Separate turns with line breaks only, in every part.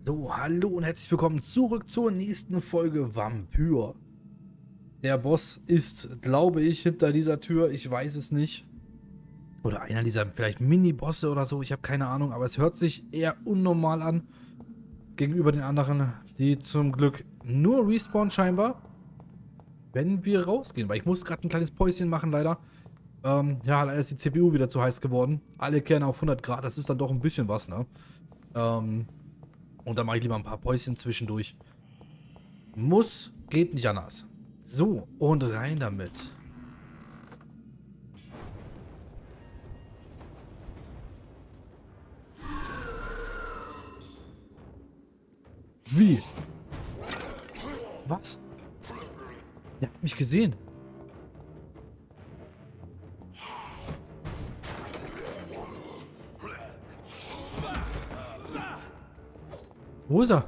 So, hallo und herzlich willkommen zurück zur nächsten Folge Vampyr. Der Boss ist, glaube ich, hinter dieser Tür. Ich weiß es nicht. Oder einer dieser vielleicht Mini-Bosse oder so. Ich habe keine Ahnung. Aber es hört sich eher unnormal an. Gegenüber den anderen, die zum Glück nur respawnen scheinbar. Wenn wir rausgehen. Weil ich muss gerade ein kleines Päuschen machen, leider. Ja, leider ist die CPU wieder zu heiß geworden. Alle kennen auf 100 Grad. Das ist dann doch ein bisschen was, ne? Und dann mache ich lieber ein paar Päuschen zwischendurch. Muss, geht nicht anders. So, und rein damit. Wie? Was? Der hat mich gesehen. Wo ist er?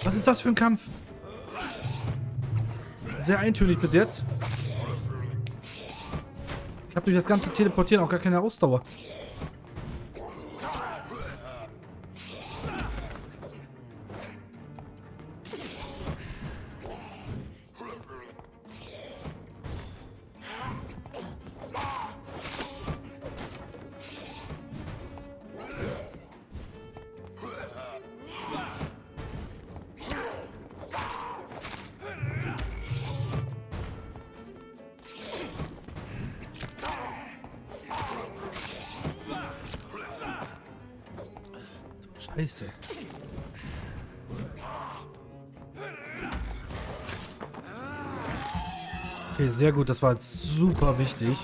Was ist das für ein Kampf? Sehr eintönig bis jetzt. Ich habe durch das ganze Teleportieren auch gar keine Ausdauer. Scheiße. Okay, sehr gut. Das war jetzt super wichtig.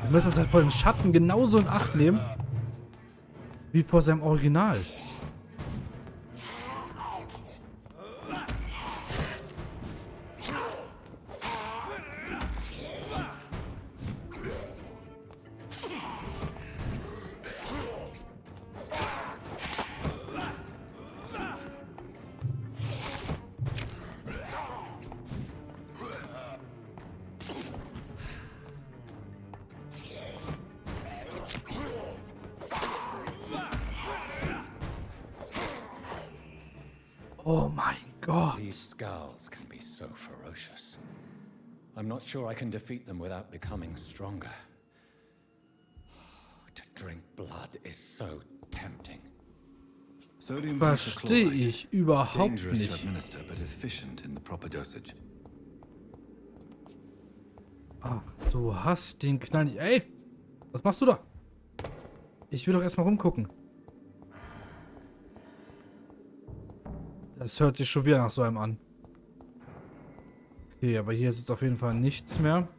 Wir müssen uns halt vor dem Schatten genauso in Acht nehmen, wie vor seinem Original. Oh mein Gott.
These skulls can be so ferocious. I'm not sure I can defeat them without becoming stronger. To drink blood is so tempting.
Verstehe ich überhaupt nicht. Ach, du hast den Knall nicht. Ey, was machst du da? Ich will doch erstmal rumgucken. Das hört sich schon wieder nach so einem an. Okay, aber hier ist jetzt auf jeden Fall nichts mehr.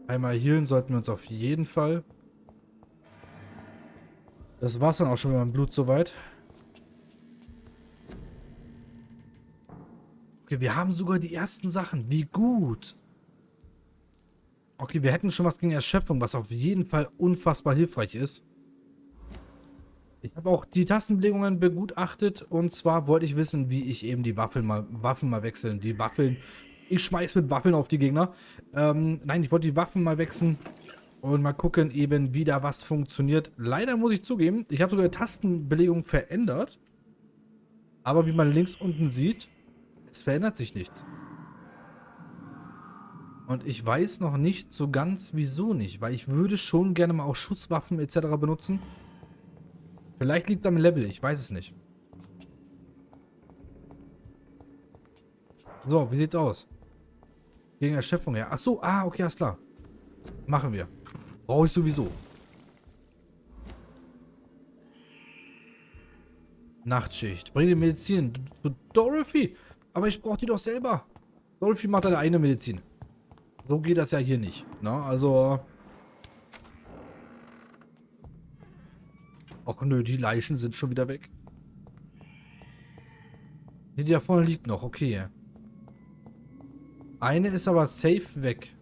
Einmal healen sollten wir uns auf jeden Fall. Das war's dann auch schon mit meinem Blut soweit. Okay, wir haben sogar die ersten Sachen. Wie gut. Okay, wir hätten schon was gegen Erschöpfung, was auf jeden Fall unfassbar hilfreich ist. Ich habe auch die Tastenbelegungen begutachtet und zwar wollte ich wissen, wie ich eben die Waffen mal wechseln. Die Waffeln. Ich schmeiß mit Waffeln auf die Gegner. Nein, ich wollte die Waffen mal wechseln und mal gucken eben, wie da was funktioniert. Leider muss ich zugeben, ich habe sogar die Tastenbelegung verändert. Aber wie man links unten sieht, es verändert sich nichts. Und ich weiß noch nicht so ganz, wieso nicht. Weil ich würde schon gerne mal auch Schusswaffen etc. benutzen. Vielleicht liegt es am Level, ich weiß es nicht. So, wie sieht's aus? Gegen Erschöpfung, ja. Ach so, okay, alles klar. Machen wir. Brauche ich sowieso. Nachtschicht. Bring die Medizin zu Dorothy. Aber ich brauche die doch selber. Dorothy macht eine eigene Medizin. So geht das ja hier nicht. Na, also. Ach nö, die Leichen sind schon wieder weg. Die da vorne liegt noch. Okay. Eine ist aber safe weg.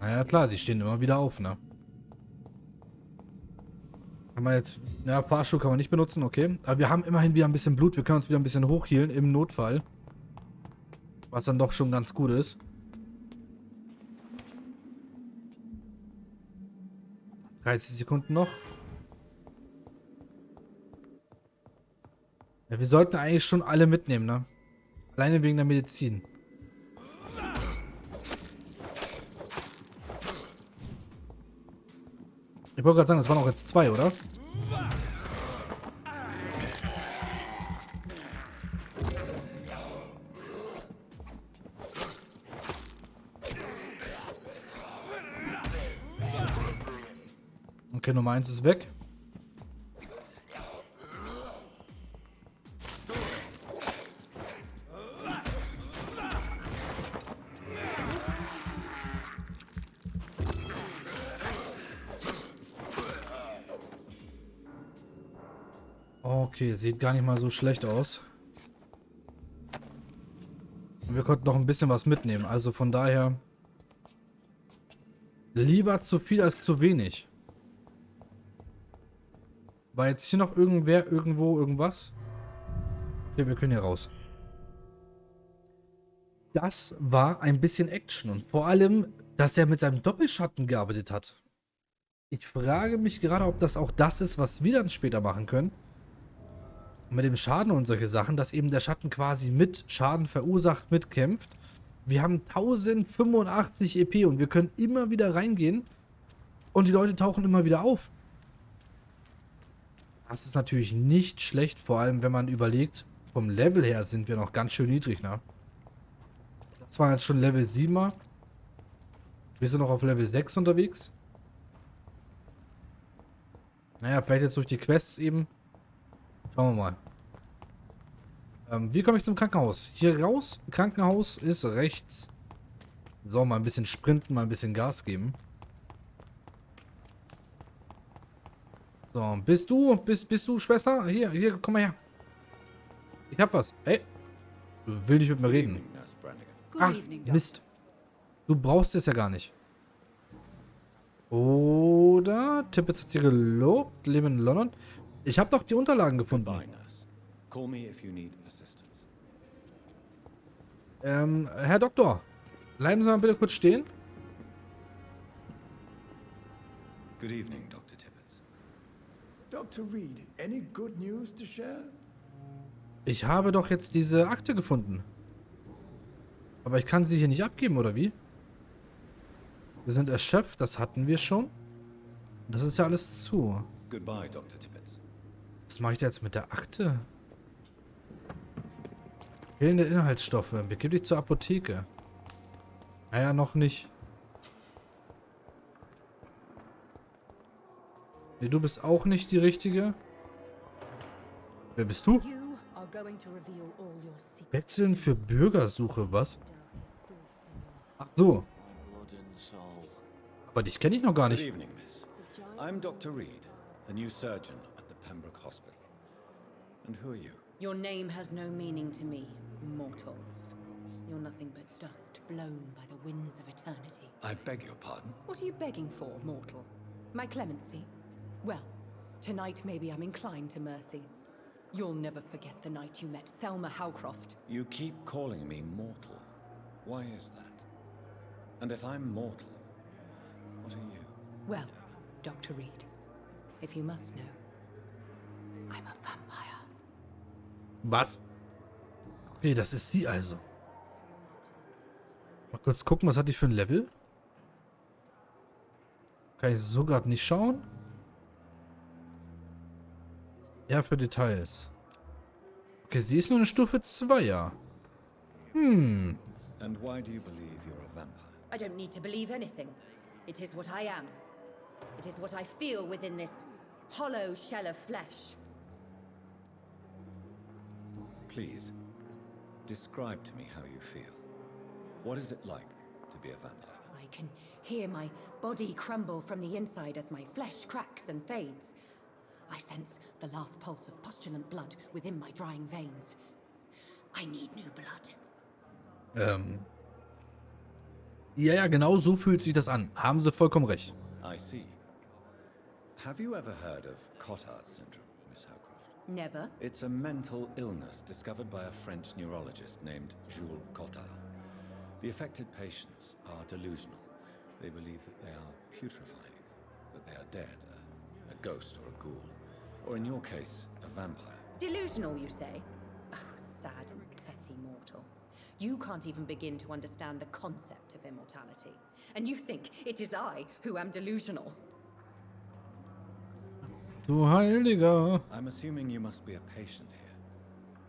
Ja klar, sie stehen immer wieder auf, ne? Kann man jetzt... Ja, Fahrstuhl kann man nicht benutzen, okay. Aber wir haben immerhin wieder ein bisschen Blut. Wir können uns wieder ein bisschen hochhealen im Notfall. Was dann doch schon ganz gut ist. ...30 Sekunden noch. Ja, wir sollten eigentlich schon alle mitnehmen, ne? Alleine wegen der Medizin. Ich wollte gerade sagen, das waren auch jetzt 2, oder? Okay, Nummer 1 ist weg. Okay, sieht gar nicht mal so schlecht aus. Und wir konnten noch ein bisschen was mitnehmen. Also von daher... Lieber zu viel als zu wenig. War jetzt hier noch irgendwer, irgendwo, irgendwas? Okay, wir können hier raus. Das war ein bisschen Action. Und vor allem, dass er mit seinem Doppelschatten gearbeitet hat. Ich frage mich gerade, ob das auch das ist, was wir dann später machen können. Mit dem Schaden und solche Sachen, dass eben der Schatten quasi mit Schaden verursacht, mitkämpft. Wir haben 1085 EP und wir können immer wieder reingehen und die Leute tauchen immer wieder auf. Das ist natürlich nicht schlecht, vor allem wenn man überlegt, vom Level her sind wir noch ganz schön niedrig, ne? Das war jetzt schon Level 7er. Wir sind noch auf Level 6 unterwegs. Naja, vielleicht jetzt durch die Quests eben. Schauen wir mal. Wie komme ich zum Krankenhaus? Hier raus. Krankenhaus ist rechts. So, mal ein bisschen sprinten, mal ein bisschen Gas geben. So, bist du, Schwester? Hier, komm mal her. Ich hab was. Ey. Du willst nicht mit mir reden. Ach, Mist. Du brauchst es ja gar nicht. Oder? Tippets hat sie gelobt. Leben in London. Ich habe doch die Unterlagen gefunden. Herr Doktor. Bleiben Sie mal bitte kurz stehen.
Good evening, Dr. Tippett.
Dr. Reed, any good news to share?
Ich habe doch jetzt diese Akte gefunden. Aber ich kann sie hier nicht abgeben, oder wie? Wir sind erschöpft, das hatten wir schon. Das ist ja alles zu.
Goodbye, Dr. Tippett.
Was mache ich da jetzt mit der Akte? Fehlende Inhaltsstoffe. Begib dich zur Apotheke. Naja, noch nicht. Nee, du bist auch nicht die Richtige. Wer bist du? Wechseln für Bürgersuche, was? Ach so. Aber dich kenne ich noch gar
Good
nicht.
evening, Miss. I'm Dr. Reed, the new surgeon at the Pembroke Hospital. And who are you?
Your name has no meaning to me, mortal. You're nothing but dust blown by the winds of eternity.
I beg your pardon?
What are you begging for, mortal? My clemency? Well, tonight maybe I'm inclined to mercy. You'll never forget the night you met Thelma Howcroft.
You keep calling me mortal. Why is that? And if I'm mortal, what are you?
Well, Dr. Reed, if you must know, I'm a vampire.
Was? Okay, das ist sie also. Mal kurz gucken, was hat die für ein Level? Kann ich so gerade nicht schauen. Ja, für Details. Okay, sie ist nur eine Stufe 2er. Hm.
And why do you believe you're a vampire?
I don't need to believe anything. It is what I am. It is what I feel within this hollow shell of flesh.
Please, describe to me how you feel. What is it like to be a vampire?
I can hear my body crumble from the inside as my flesh cracks and fades. I sense the last pulse of postulant blood within my drying veins. I need new blood.
Ja, genau so fühlt sich das an. Haben Sie vollkommen recht.
I see. Have you ever heard of Cotard's syndrome, Miss Howcroft?
Never.
It's a mental illness discovered by a French neurologist named Jules Cotard. The affected patients are delusional. They believe that they are putrefying, that they are dead, a ghost or a ghoul, or in your case, a vampire.
Delusional, you say? Oh, sad and petty mortal. You can't even begin to understand the concept of immortality. And you think it is I who am delusional.
Du Heiliger.
I'm assuming you must be a patient here.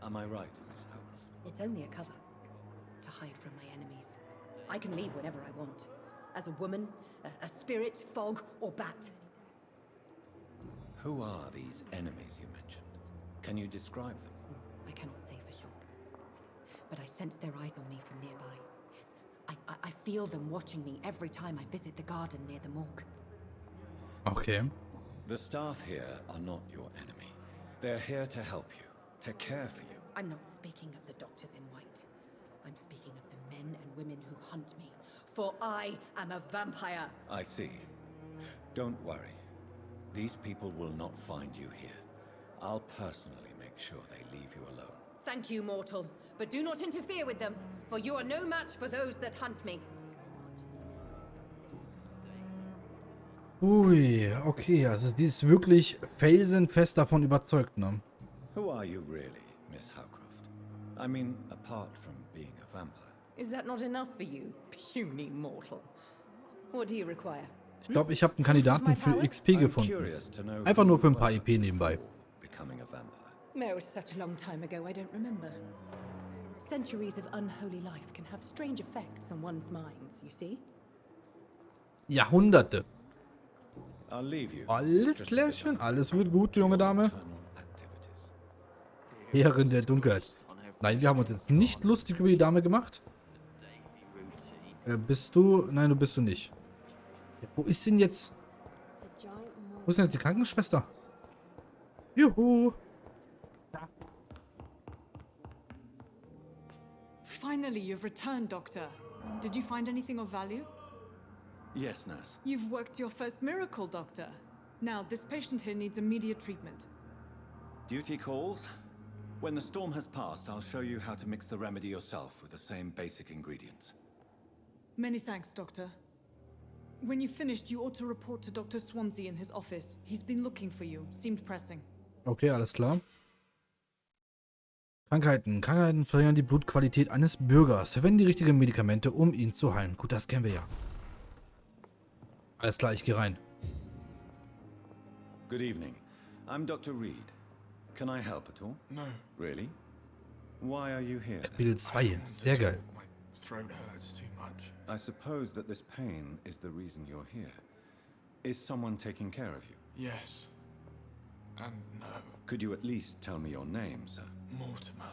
Am I right, Miss Howcroft?
It's only a cover to hide from my enemies. I can leave whenever I want. As a woman, a spirit, fog, or bat.
Who are these enemies you mentioned? Can you describe them?
I cannot say for sure. But I sense their eyes on me from nearby. I feel them watching me every time I visit the garden near the morgue.
Okay.
The staff here are not your enemy. They're here to help you, to care for you.
I'm not speaking of the doctors in white. I'm speaking of the men and women who hunt me. For I am a vampire.
I see. Don't worry. These people will not find you here. I'll personally make sure they leave you alone.
Thank you, mortal. But do not interfere with them, for you are no match for those that hunt me.
Ui, okay, also die ist wirklich felsenfest davon überzeugt, ne?
Who are you really, Miss Howcroft? I mean, apart from being a vampire.
Is that not enough for you, puny mortal? What do you require?
Ich glaube, ich habe einen Kandidaten für XP
I'm
gefunden.
curious to know
Einfach
who
nur für
you
ein paar
were
EP nebenbei.
before becoming a vampire.
No, it's such a long time ago, I don't remember. Centuries of unholy life can have strange effects on one's minds, you see?
Jahrhunderte.
I'll leave you.
Alles
Mistress of the
klärchen,
Dark.
alles wird gut, junge Dame.
Nocturnal activities.
Herrin der Dunkelheit. Nein, wir haben uns jetzt nicht lustig über die Dame gemacht. Bist du? Nein, du bist du nicht. Ja, wo ist denn jetzt? Wo ist denn jetzt die Krankenschwester? Juhu.
Finally, you've returned, Doctor. Did you find anything of value?
Yes, nurse.
You've worked your first miracle, Doctor. Now, this patient here needs immediate treatment.
Duty calls. When the storm has passed, I'll show you how to mix the remedy yourself with the same basic ingredients.
Many thanks, Doctor. When you've finished, you ought to report to Dr. Swansea in his office. He's been looking for you. Seemed pressing.
Okay, alles klar. Krankheiten. Krankheiten verringern die Blutqualität eines Bürgers. Verwenden die richtigen Medikamente, um ihn zu heilen. Gut, das kennen wir ja. Alles klar, ich gehe rein.
Good evening. I'm Dr. Reed. Can I help at all?
No.
Really? Why are you here? then?
Kapitel 2. Sehr geil.
My throat hurts too much.
I suppose that this pain is the reason you're here. Is someone taking care of you?
Yes. And no.
Could you at least tell me your name, sir?
Mortimer.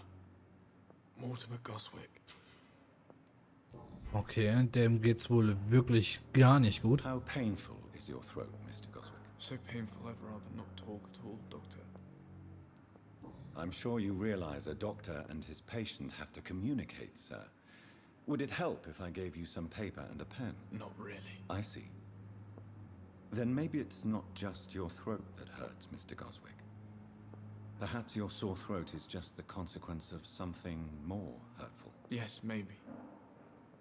Mortimer Goswick.
Okay, dem geht's wohl wirklich gar nicht gut.
How painful is your throat, Mr. Goswick?
So painful I'd rather not talk at all, Doctor.
I'm sure you realize a doctor and his patient have to communicate, sir. Would it help if I gave you some paper and a pen?
Not really.
I see. Then maybe it's not just your throat that hurts, Mr. Goswick. Perhaps your sore throat is just the consequence of something more hurtful.
Yes, maybe.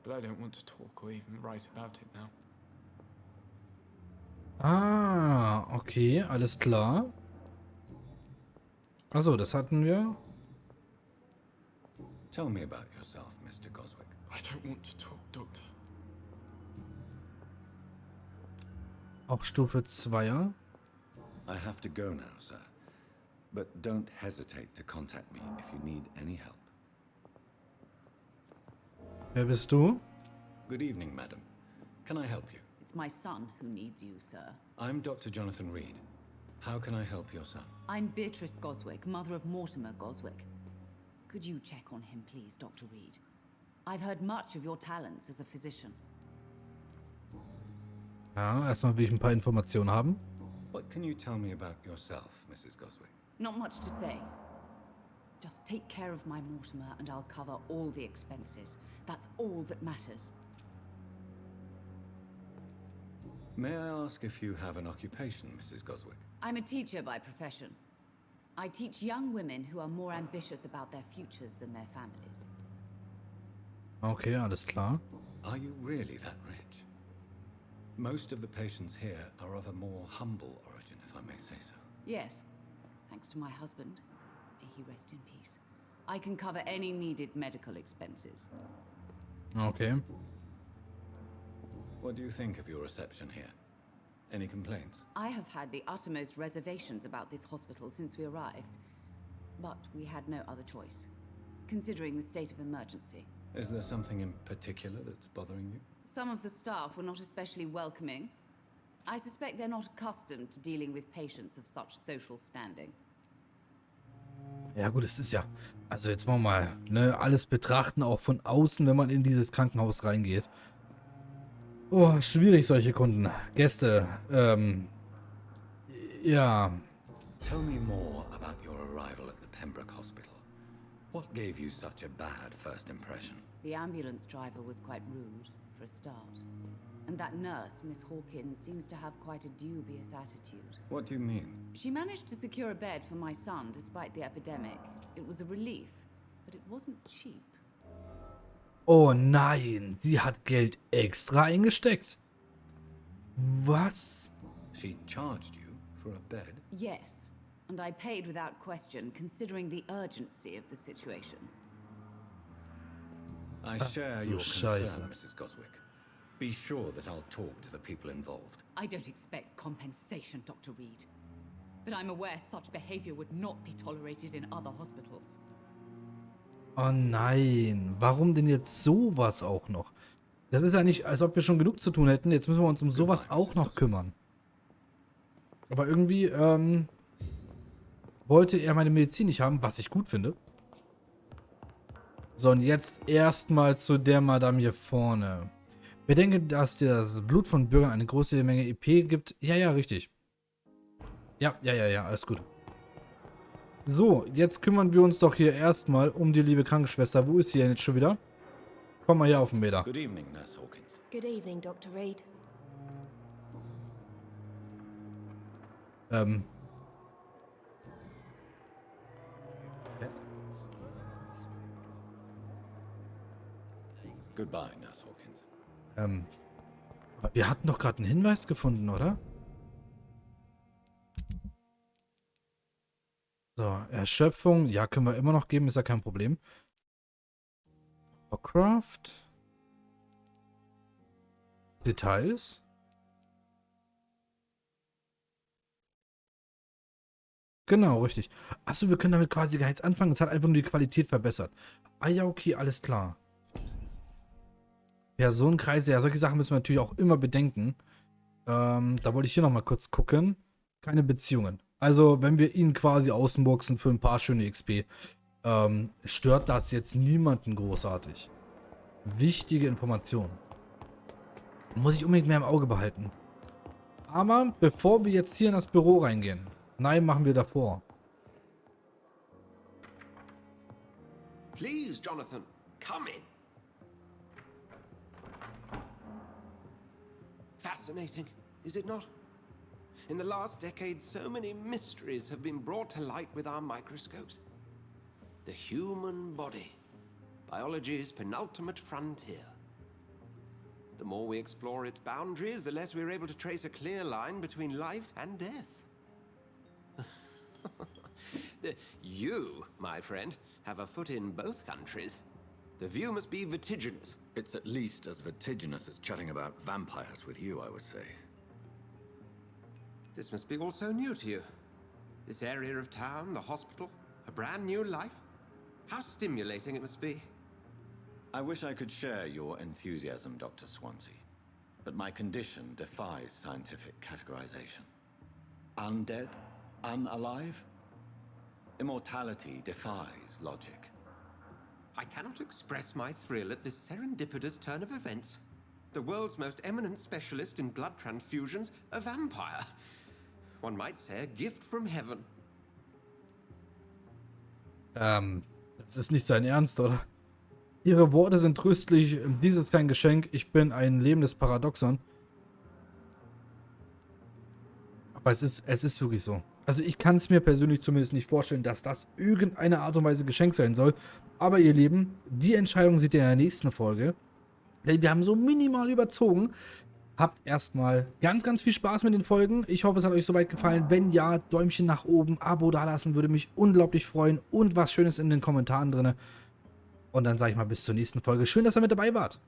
But I don't want to talk or even write about it now.
Ah, okay, alles klar. Also, das hatten wir.
Tell me about yourself, Mr. Goswick.
I don't want to talk, Doctor.
Auch Stufe 2er.
I have to go now, sir. but don't hesitate to contact me if you need any help.
Wer bist du?
Good evening, madam. Can I help you?
It's my son who needs you, sir.
I'm Dr. Jonathan Reed. How can I help your son?
I'm Beatrice Goswick, mother of Mortimer Goswick. Could you check on him, please, Dr. Reed? I've heard much of your talents as a physician.
Ja, erstmal will ich ein paar Informationen haben.
What can you tell me about yourself, Mrs. Goswick?
Not much to say. Just take care of my Mortimer and I'll cover all the expenses. That's all that matters.
May I ask if you have an occupation, Mrs. Goswick?
I'm a teacher by profession. I teach young women who are more ambitious about their futures than their families.
Okay, alles klar.
Are you really that rich? Most of the patients here are of a more humble origin, if I may say so.
Yes, thanks to my husband. May he rest in peace. I can cover any needed medical expenses.
Okay.
What do you think of your reception here? Any complaints?
I have had the uttermost reservations about this hospital since we arrived. But we had no other choice, considering the state of emergency.
Is there something in particular that's bothering you?
Some of the staff were not especially welcoming. I suspect they're not accustomed to dealing with patients of such social standing.
Ja gut, es ist ja, also jetzt wollen wir mal, ne, alles betrachten, auch von außen, wenn man in dieses Krankenhaus reingeht. Oh, schwierig, solche Kunden. Gäste, ja.
Tell me more about your arrival at the Pembroke Hospital. What gave you such a bad first impression?
The ambulance driver was quite rude, for a start. And that nurse, Miss Hawkins, seems to have quite a dubious attitude.
What do you mean?
She managed to secure a bed for my son despite the epidemic. It was a relief, but it wasn't cheap.
Oh nein, sie hat Geld extra eingesteckt. Was?
She charged you for a bed?
Yes, and I paid without question, considering the urgency of the situation.
I share your
Scheiße.
concern, Mrs. Goswick. Be sure that I'll talk to the people involved.
I don't expect compensation, Dr. Reed. But I'm aware such behavior would not be tolerated in other hospitals.
Oh nein, warum denn jetzt sowas auch noch? Das ist ja nicht, als ob wir schon genug zu tun hätten. Jetzt müssen wir uns um sowas auch noch kümmern. Aber irgendwie, wollte er meine Medizin nicht haben, was ich gut finde. So, und jetzt erstmal zu der Madame hier vorne. Bedenke, dass das Blut von Bürgern eine große Menge EP gibt. Ja, ja, richtig. Ja, alles gut. So, jetzt kümmern wir uns doch hier erstmal um die liebe Krankenschwester. Wo ist sie denn jetzt schon wieder? Komm mal hier auf den Meter.
Good evening, Nurse Hawkins.
Good evening, Dr. Reed.
Goodbye, Nurse Hawkins.
Aber wir hatten doch gerade einen Hinweis gefunden, oder? So, Erschöpfung. Ja, können wir immer noch geben, ist ja kein Problem. Warcraft. Details. Genau, richtig. Achso, wir können damit quasi gar nichts anfangen. Es hat einfach nur die Qualität verbessert. Ah ja, okay, alles klar. Personenkreise, ja, solche Sachen müssen wir natürlich auch immer bedenken. Da wollte ich hier nochmal kurz gucken. Keine Beziehungen. Also, wenn wir ihn quasi außenboxen für ein paar schöne XP, stört das jetzt niemanden großartig. Wichtige Information. Muss ich unbedingt mehr im Auge behalten. Aber bevor wir jetzt hier in das Büro reingehen, nein, machen wir davor.
Please, Jonathan, come in. Fascinating, is it not? In the last decade, so many mysteries have been brought to light with our microscopes. The human body, biology's penultimate frontier. The more we explore its boundaries, the less we're able to trace a clear line between life and death. You, my friend, have a foot in both countries. The view must be vertiginous.
It's at least as vertiginous as chatting about vampires with you, I would say.
This must be all so new to you. This area of town, the hospital, a brand new life. How stimulating it must be.
I wish I could share your enthusiasm, Dr. Swansea, but my condition defies scientific categorization. Undead? Unalive? Immortality defies logic.
I cannot express my thrill at this serendipitous turn of events. The world's most eminent specialist in blood transfusions, a vampire. One might say a gift from heaven.
Das ist nicht sein Ernst, oder? Ihre Worte sind tröstlich, dies ist kein Geschenk, ich bin ein lebendes Paradoxon. Aber es ist wirklich so. Also ich kann es mir persönlich zumindest nicht vorstellen, dass das irgendeine Art und Weise Geschenk sein soll. Aber ihr Lieben, die Entscheidung seht ihr in der nächsten Folge. Denn wir haben so minimal überzogen. Habt erstmal ganz, ganz viel Spaß mit den Folgen. Ich hoffe, es hat euch soweit gefallen. Wenn ja, Däumchen nach oben, Abo dalassen, würde mich unglaublich freuen. Und was Schönes in den Kommentaren drin. Und dann sage ich mal bis zur nächsten Folge. Schön, dass ihr mit dabei wart.